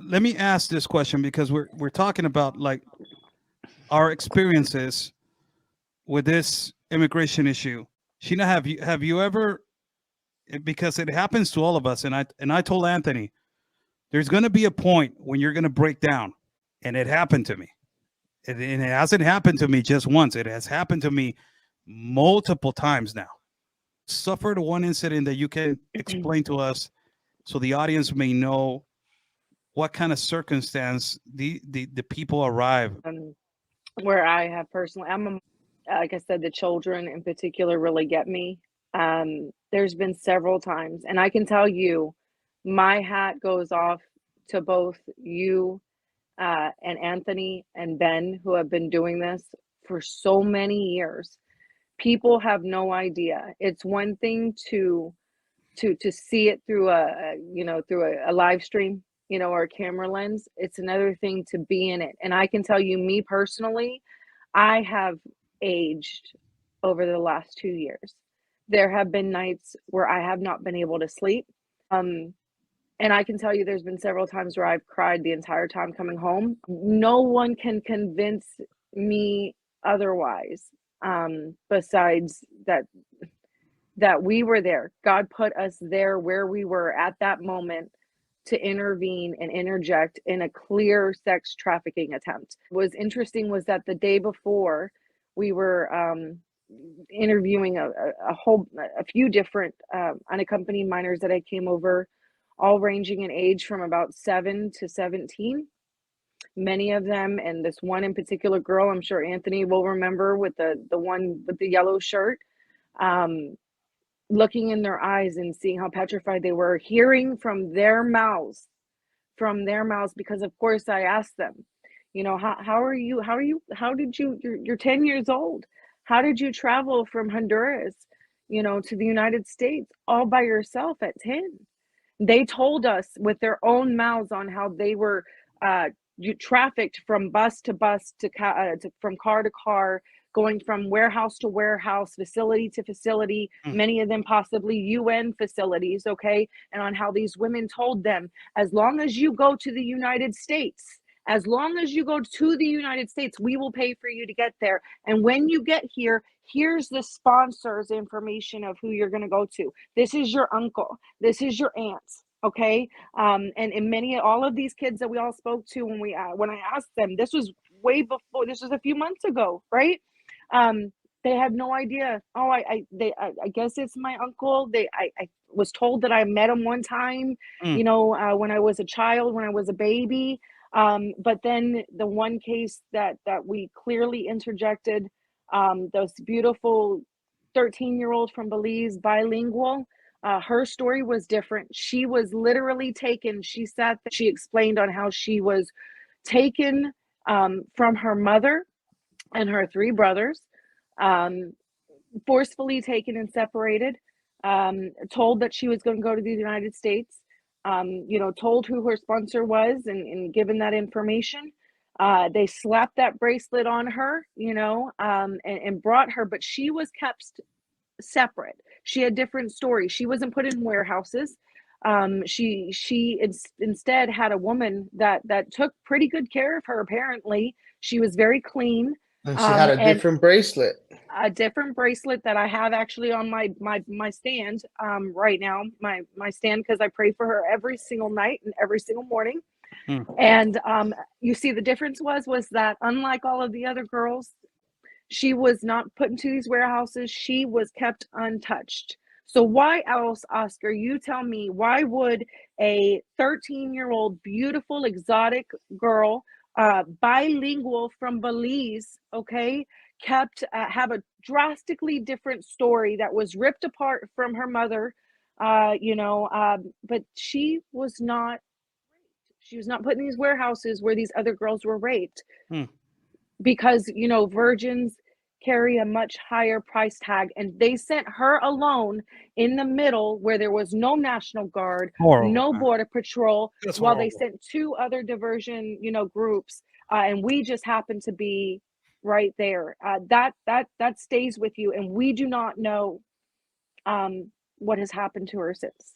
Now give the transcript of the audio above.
let me ask this question because we're talking about like our experiences with this immigration issue. Sheena, have you ever, because it happens to all of us, and I told Anthony, there's going to be a point when you're going to break down, and it happened to me. And it hasn't happened to me just once. It has happened to me multiple times now. Suffered one incident that you can explain to us so the audience may know what kind of circumstance the people arrive. Where I have personally, like I said, the children in particular really get me. There's been several times, and I can tell you, my hat goes off to both you and Anthony and Ben, who have been doing this for so many years. People have no idea. It's one thing to see it through a live stream, or a camera lens. It's another thing to be in it. And I can tell you, me personally, I have aged over the last 2 years. There have been nights where I have not been able to sleep. And I can tell you there's been several times where I've cried the entire time coming home. No one can convince me otherwise, besides that we were there. God put us there where we were at that moment to intervene and interject in a clear sex trafficking attempt. What was interesting was that the day before, we were interviewing a few different unaccompanied minors that I came over, all ranging in age from about 7 to 17. Many of them, and this one in particular girl, I'm sure Anthony will remember, with the one with the yellow shirt, looking in their eyes and seeing how petrified they were, hearing from their mouths, because of course I asked them, how did you're 10 years old. How did you travel from Honduras, to the United States all by yourself at 10? They told us with their own mouths on how they were trafficked from bus to bus, from car to car, going from warehouse to warehouse, facility to facility, many of them possibly UN facilities, okay? And on how these women told them, as long as you go to the United States, we will pay for you to get there. And when you get here, here's the sponsor's information of who you're going to go to. This is your uncle. This is your aunt. Okay. And all of these kids that we all spoke to when I asked them, this was way before, this was a few months ago, right? They had no idea. Oh, I guess it's my uncle. I was told that I met him one time, when I was a child, when I was a baby. But then the one case that we clearly interjected, this beautiful 13-year-old from Belize, bilingual, her story was different. She was literally taken. She explained on how she was taken from her mother and her 3 brothers, forcefully taken and separated, told that she was going to go to the United States, told who her sponsor was and given that information. They slapped that bracelet on her, and brought her, but she was kept separate. She had different stories. She wasn't put in warehouses. She instead had a woman that took pretty good care of her. Apparently, she was very clean. And she had a different bracelet. A different bracelet that I have actually on my stand right now, my stand, because I pray for her every single night and every single morning. And you see, the difference was that unlike all of the other girls, she was not put into these warehouses. She was kept untouched. So why else, Oscar, you tell me, why would a 13-year-old beautiful exotic girl, bilingual from Belize, okay, have a drastically different story that was ripped apart from her mother, but she was not put in these warehouses where these other girls were raped, because virgins carry a much higher price tag, and they sent her alone in the middle where there was no National Guard, no Border Patrol, while they sent 2 other diversion groups, and we just happened to be right there. That stays with you, and we do not know what has happened to her since.